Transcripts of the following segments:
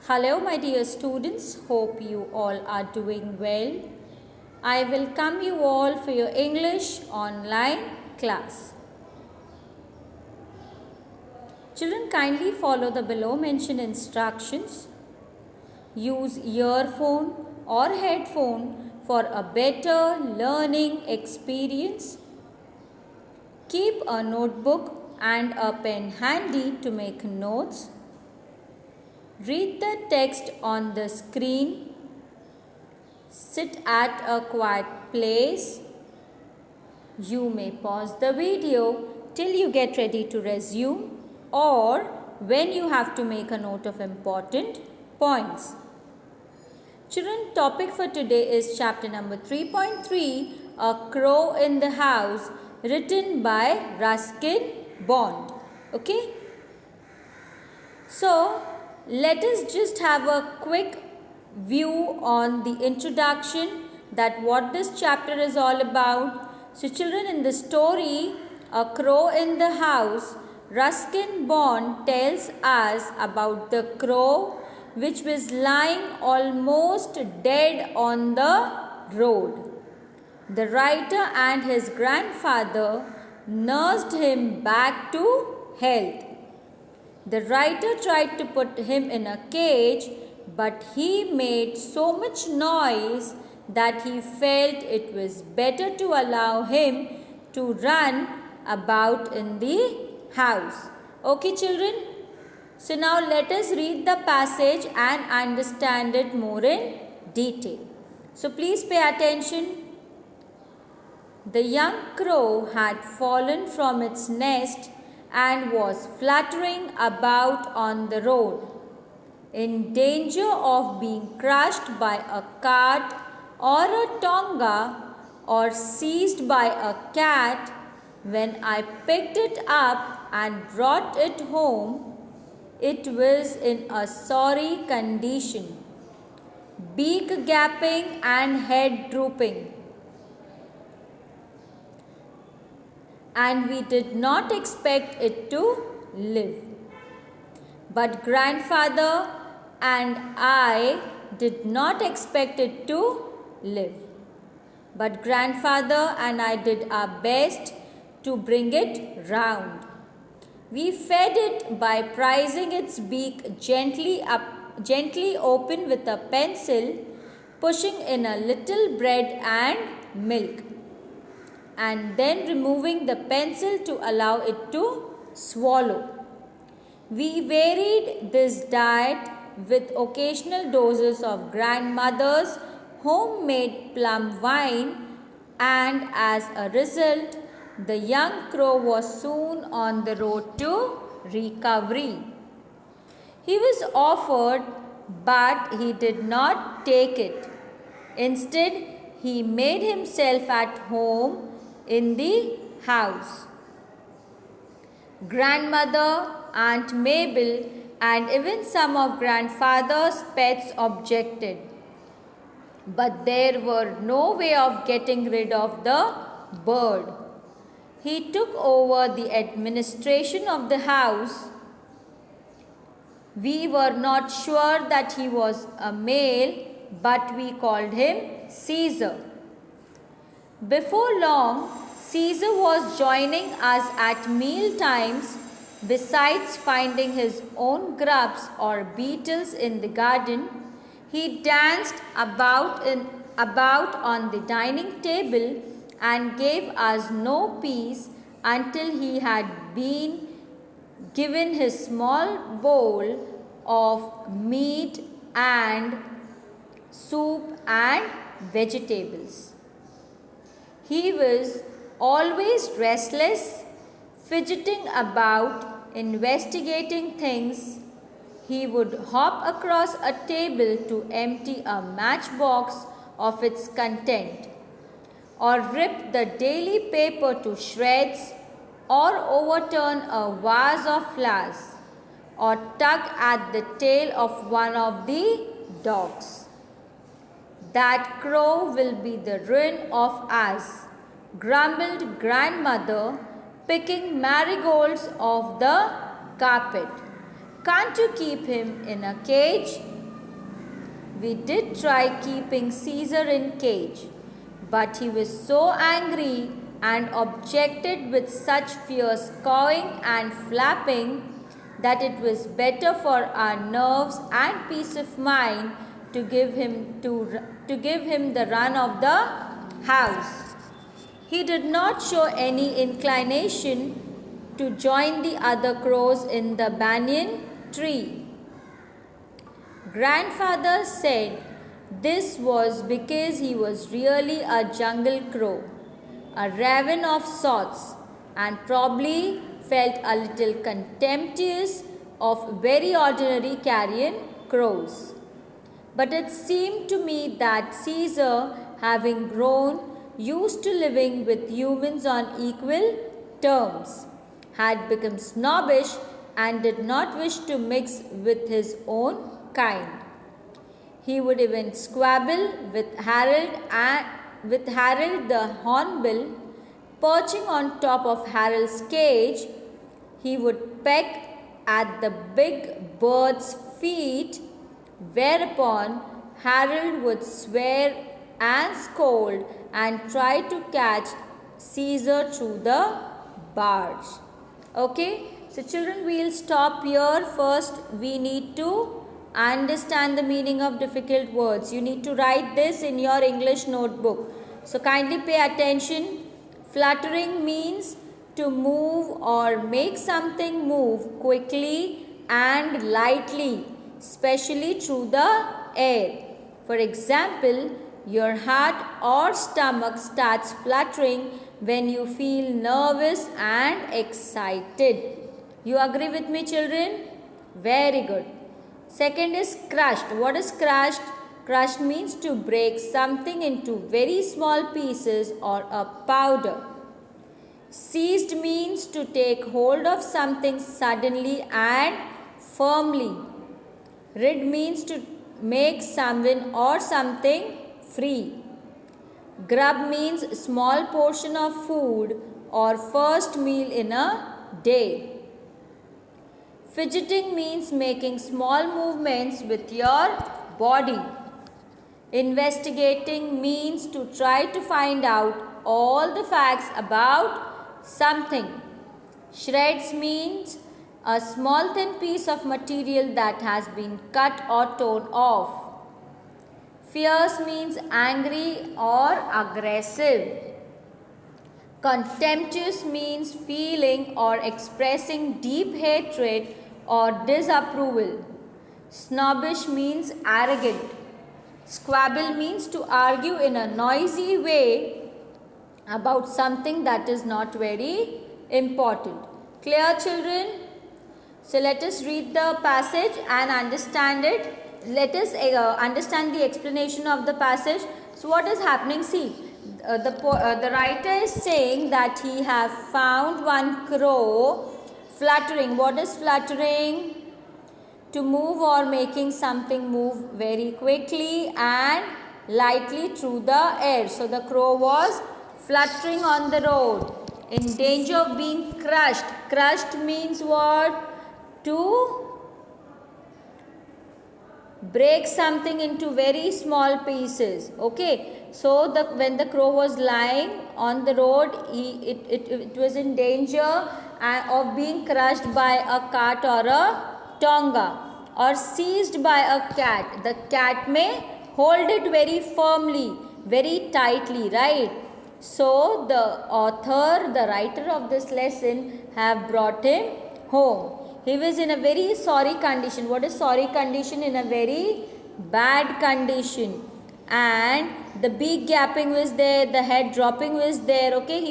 Hello, my dear students. Hope you all are doing well. I welcome you all for your English online class. Children, kindly follow the below mentioned instructions. Use earphone or headphone for a better learning experience. Keep a notebook and a pen handy to make notes. Read the text on the screen. Sit at a quiet place. You may pause the video till you get ready to resume or when you have to make a note of important points. Children, topic for today is chapter number 3.3, A Crow in the House, written by Ruskin Bond. Okay? So, let us just have a quick view on the introduction, that what this chapter is all about. So children, in the story A Crow in the House, Ruskin Bond tells us about the crow which was lying almost dead on the road. The writer and his grandfather nursed him back to health. The writer tried to put him in a cage, but he made so much noise that he felt it was better to allow him to run about in the house. Okay, children? So now let us read the passage and understand it more in detail. So please pay attention. The young crow had fallen from its nest and was fluttering about on the road, in danger of being crushed by a cart or a tonga or seized by a cat. When I picked it up and brought it home, it was in a sorry condition, beak gaping and head drooping. And we did not expect it to live. But grandfather and I did not expect it to live. But grandfather and I did our best to bring it round. We fed it by prising its beak gently open with a pencil, pushing in a little bread and milk, and then removing the pencil to allow it to swallow. We varied this diet with occasional doses of grandmother's homemade plum wine, and as a result, the young crow was soon on the road to recovery. He was offered, but he did not take it. Instead, he made himself at home in the house. Grandmother, Aunt Mabel, and even some of grandfather's pets objected. But there were no way of getting rid of the bird. He took over the administration of the house. We were not sure that he was a male, but we called him Caesar. Before long, Caesar was joining us at meal times. Besides finding his own grubs or beetles in the garden, he danced about on the dining table and gave us no peace until he had been given his small bowl of meat and soup and vegetables. He was always restless, fidgeting about, investigating things. He would hop across a table to empty a matchbox of its content, or rip the daily paper to shreds, or overturn a vase of flowers, or tug at the tail of one of the dogs. That crow will be the ruin of us, grumbled grandmother, picking marigolds off the carpet. Can't you keep him in a cage? We did try keeping Caesar in cage, but he was so angry and objected with such fierce cawing and flapping that it was better for our nerves and peace of mind to give him the run of the house. He did not show any inclination to join the other crows in the banyan tree. Grandfather said this was because he was really a jungle crow, a raven of sorts, and probably felt a little contemptuous of very ordinary carrion crows. But it seemed to me that Caesar, having grown used to living with humans on equal terms, had become snobbish and did not wish to mix with his own kind. He would even squabble with Harold the Hornbill, perching on top of Harold's cage. He would peck at the big bird's feet, whereupon Harold would swear and scold and try to catch Caesar through the bars. Okay, so children, we'll stop here. First, we need to understand the meaning of difficult words. You need to write this in your English notebook. So kindly pay attention. Fluttering means to move or make something move quickly and lightly, especially through the air. For example, your heart or stomach starts fluttering when you feel nervous and excited. You agree with me, children? Very good. Second is crushed. What is crushed? Crushed means to break something into very small pieces or a powder. Seized means to take hold of something suddenly and firmly. Rid means to make someone or something free. Grub means small portion of food or first meal in a day. Fidgeting means making small movements with your body. Investigating means to try to find out all the facts about something. Shreds means a small thin piece of material that has been cut or torn off. Fierce means angry or aggressive. Contemptuous means feeling or expressing deep hatred or disapproval. Snobbish means arrogant. Squabble means to argue in a noisy way about something that is not very important. Clear, children? So let us read the passage and understand it. Let us understand the explanation of the passage. So what is happening? See, the writer is saying that he have found one crow fluttering. What is fluttering? To move or making something move very quickly and lightly through the air. So the crow was fluttering on the road, in danger of being crushed. Crushed means what? To break something into very small pieces. Okay, so when the crow was lying on the road, it was in danger of being crushed by a cart or a tonga, or seized by a cat. The cat may hold it very firmly, very tightly, right? So the author, the writer of this lesson, have brought him home. He was in a very sorry condition. What is sorry condition? In a very bad condition. And the beak gapping was there, the head dropping was there. Okay,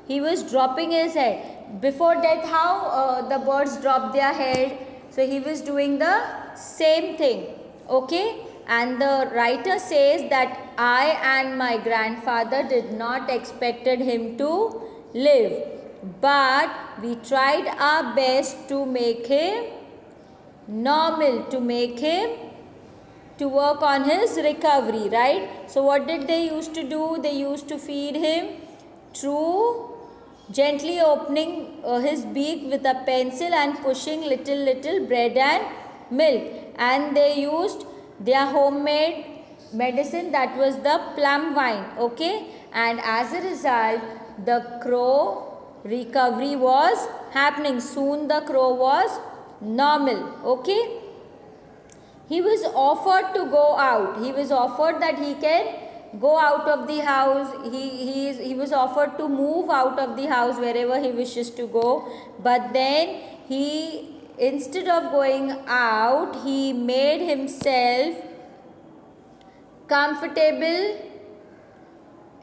he was dropping his head. Before death, how the birds drop their head? So he was doing the same thing. Okay, and the writer says that I and my grandfather did not expected him to live, but we tried our best to make him normal, to make him to work on his recovery, right? So what did they used to do? They used to feed him through gently opening his beak with a pencil and pushing little bread and milk, and they used their homemade medicine, that was the plum wine. Okay, and as a result the crow recovery was happening. Soon the crow was normal. Okay, he was offered to go out. He was offered that he can go out of the house. He was offered to move out of the house wherever he wishes to go. But then he, instead of going out, he made himself comfortable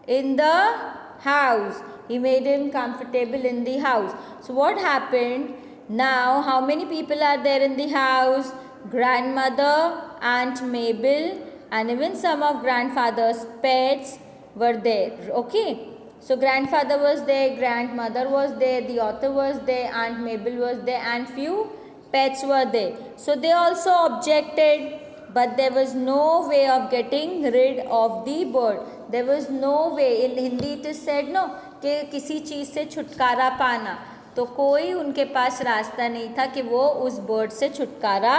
in the house. He made him comfortable in the house. So what happened? Now, how many people are there in the house? Grandmother, Aunt Mabel, and even some of grandfather's pets were there. Okay. So grandfather was there, grandmother was there, the author was there, Aunt Mabel was there, and few pets were there. So they also objected, but there was no way of getting rid of the bird. There was no way. In Hindi it is said no कि किसी चीज़ से छुटकारा पाना, तो कोई उनके पास रास्ता नहीं था कि वो उस बर्ड से छुटकारा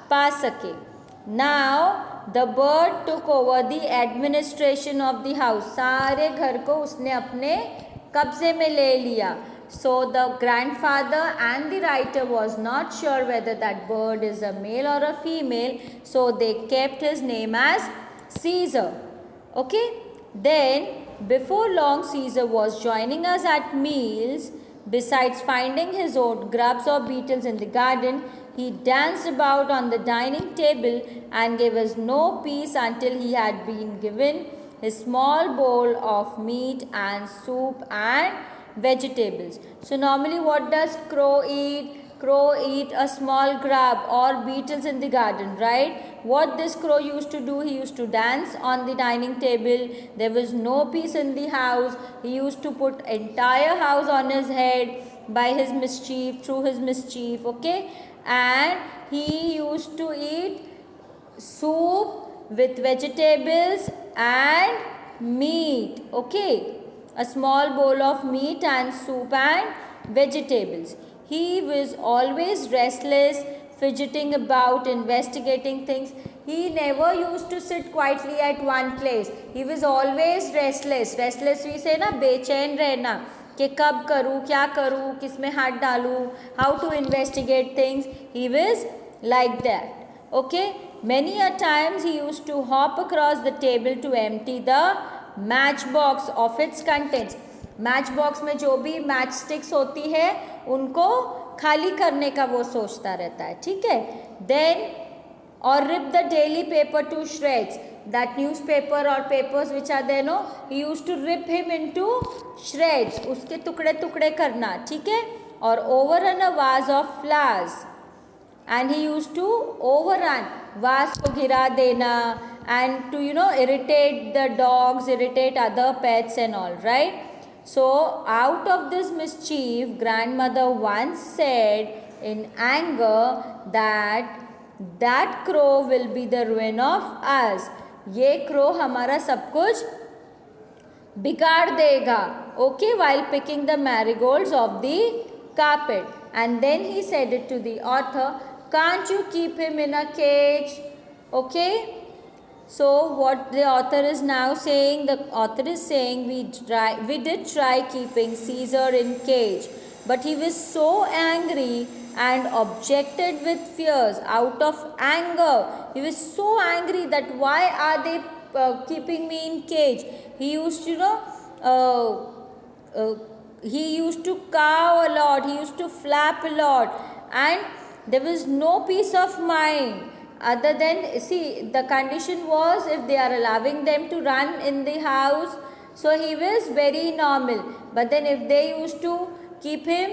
पा सके. Now the bird took over the administration of the house. सारे घर को उसने अपने कब्जे में ले लिया. So the grandfather and the writer was not sure whether that bird is a male or a female. So they kept his name as Caesar. Okay. Then before long Caesar was joining us at meals. Besides finding his own grubs or beetles in the garden, he danced about on the dining table and gave us no peace until he had been given his small bowl of meat and soup and vegetables. So normally what does crow eat? Crow eat a small grub or beetles in the garden, right? What this crow used to do, he used to dance on the dining table. There was no peace in the house. He used to put entire house on his head by his mischief, through his mischief, okay? And he used to eat soup with vegetables and meat, okay? A small bowl of meat and soup and vegetables. He was always restless, fidgeting about, investigating things. He never used to sit quietly at one place. He was always restless. Restless we say ना, बेचैन रहना कि कब करूँ, क्या करूँ, किस में हाथ डालूँ, how to investigate things. He was like that. Okay. Many a times he used to hop across the table to empty the matchbox of its contents. Match box में जो भी मैच स्टिक्स होती है उनको खाली करने का वो सोचता रहता है. ठीक है. देन और rip the daily paper to shreds. That newspaper और papers which are there no, he used to rip him into shreds. उसके टुकड़े टुकड़े करना. ठीक है. और overrun a vase of flowers and he used to overrun, वास को गिरा देना, and to irritate the dogs, irritate other pets and all, right? So out of this mischief, grandmother once said in anger that crow will be the ruin of us. ये crow हमारा सब कुछ बिगाड़ देगा. Okay, while picking the marigolds of the carpet. And then he said it to the author, can't you keep him in a cage? Okay. So what the author is now saying, the author is saying we did try keeping Caesar in cage, but he was so angry and objected with fears. Out of anger, he was so angry that why are they keeping me in cage? He used to he used to caw a lot, he used to flap a lot, and there was no peace of mind. Other than, see, the condition was if they are allowing them to run in the house, so he was very normal. But then if they used to keep him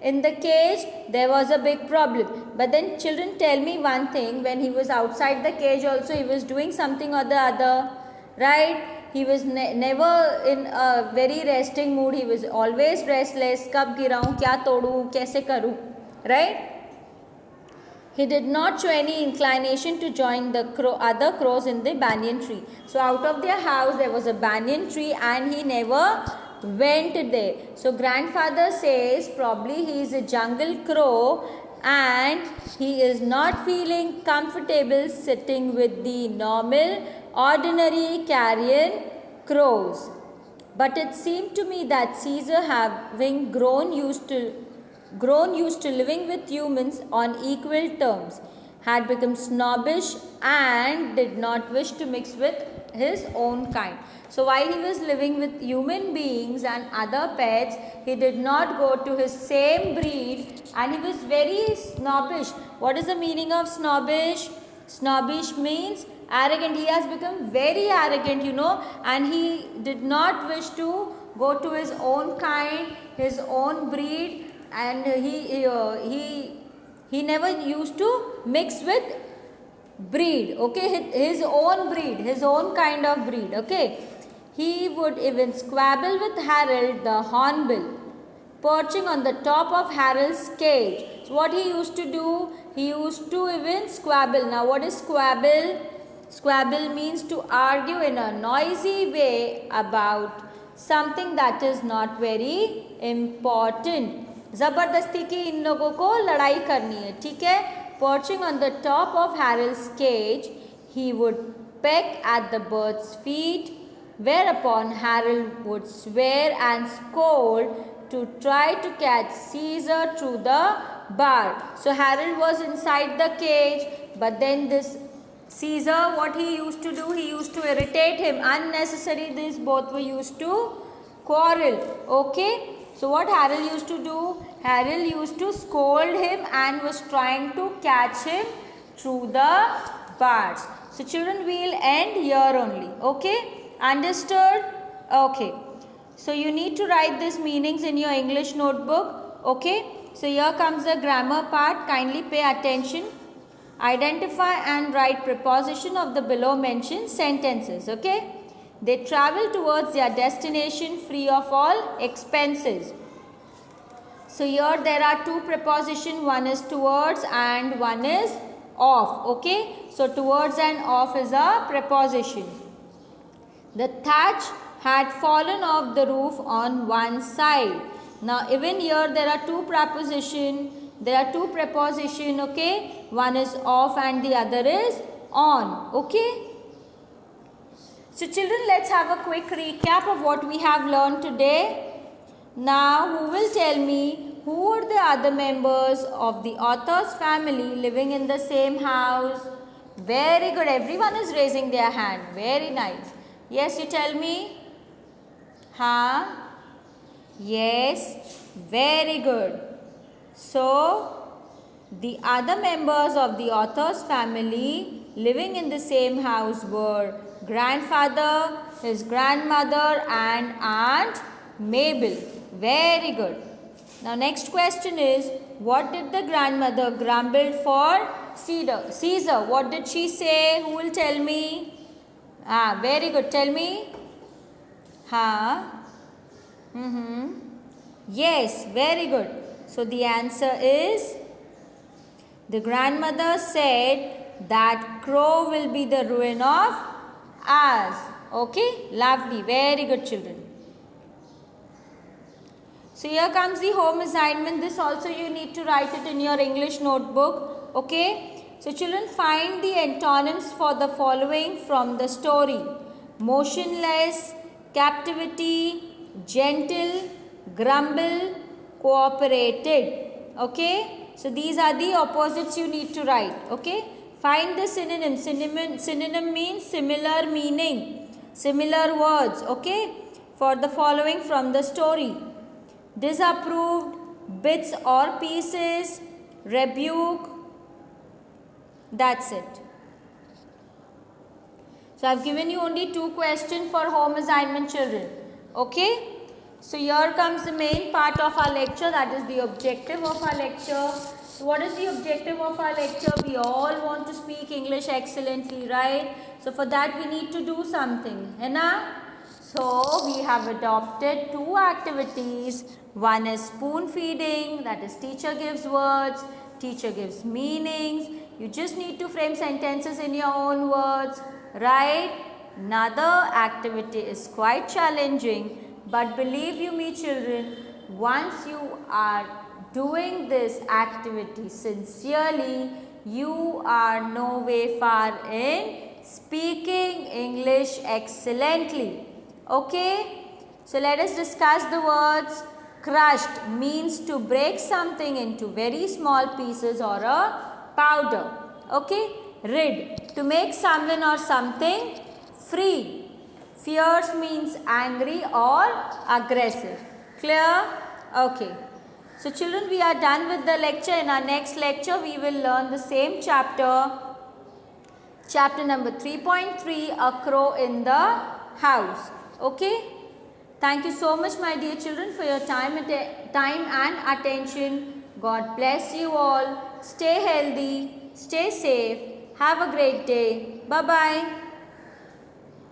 in the cage, there was a big problem. But then children, tell me one thing, when he was outside the cage also, he was doing something or the other, right? He was never in a very resting mood. He was always restless. कब गिराऊं, क्या तोड़ूं, कैसे करूं, right? He did not show any inclination to join the other crows in the banyan tree. So out of their house there was a banyan tree and he never went there. So grandfather says probably he is a jungle crow and he is not feeling comfortable sitting with the normal, ordinary carrion crows. But it seemed to me that Caesar, having grown used to living with humans on equal terms, had become snobbish and did not wish to mix with his own kind. So while he was living with human beings and other pets, he did not go to his same breed, and he was very snobbish. What is the meaning of snobbish? Snobbish means arrogant. He has become very arrogant, and he did not wish to go to his own kind, his own breed, and he never used to mix with breed, okay, his own breed, his own kind of breed, okay. He would even squabble with Harold the Hornbill, perching on the top of Harold's cage. So what he used to do, he used to even squabble. Now what is squabble? Squabble means to argue in a noisy way about something that is not very important. ज़बरदस्ती की इन लोगों को लड़ाई करनी है, ठीक है. Perching on the top of Harold's cage, he would peck at the bird's feet, whereupon Harold would swear and scold to try to catch Caesar through the bar. So Harold was inside the cage, but then this Caesar, what he used to do, he used to irritate him unnecessarily. These both were used to quarrel, okay. So what Harold used to do, Harold used to scold him and was trying to catch him through the bars. So children, will end here only, okay. Understood? Okay. So you need to write these meanings in your English notebook, okay. So here comes the grammar part. Kindly pay attention. Identify and write preposition of the below mentioned sentences, okay. They travel towards their destination free of all expenses. So here there are two prepositions, one is towards and one is of, okay. So towards and of is a preposition. The thatch had fallen off the roof on one side. Now even here there are two prepositions, okay. One is off and the other is on, okay. So children, let's have a quick recap of what we have learned today. Now who will tell me who are the other members of the author's family living in the same house? Very good, everyone is raising their hand, very nice. Yes, you tell me. Yes, very good. So the other members of the author's family living in the same house were grandfather, his grandmother and Aunt Mabel. Very good. Now next question is, what did the grandmother grumble for Caesar? What did she say? Who will tell me? Very good. Tell me. Yes, very good. So the answer is, the grandmother said that crow will be the ruin of us. Okay, lovely, very good children. So here comes the home assignment. This also you need to write it in your English notebook. Okay. So children, find the antonyms for the following from the story: motionless, captivity, gentle, grumble, cooperated. Okay. So these are the opposites you need to write. Okay. Find the synonym. Synonym means similar meaning, similar words. Okay. For the following from the story: disapproved, bits or pieces, rebuke. That's it. So I've given you only 2 questions for home assignment, children. Okay. So here comes the main part of our lecture, that is the objective of our lecture. So what is the objective of our lecture? We all want to speak English excellently, right? So for that we need to do something, है ना? So we have adopted 2 activities. One is spoon feeding, that is teacher gives words, teacher gives meanings. You just need to frame sentences in your own words, right? Another activity is quite challenging, but believe you me children, once you are doing this activity sincerely, you are no way far in speaking English excellently. Okay? So let us discuss the words. Crushed means to break something into very small pieces or a powder. Okay? Rid, to make someone or something free. Fierce means angry or aggressive. Clear? Okay. So children, we are done with the lecture. In our next lecture, we will learn the same chapter. Chapter number 3.3, A Crow in the House. Okay? Thank you so much, my dear children, for your time and attention. God bless you all. Stay healthy. Stay safe. Have a great day. Bye-bye.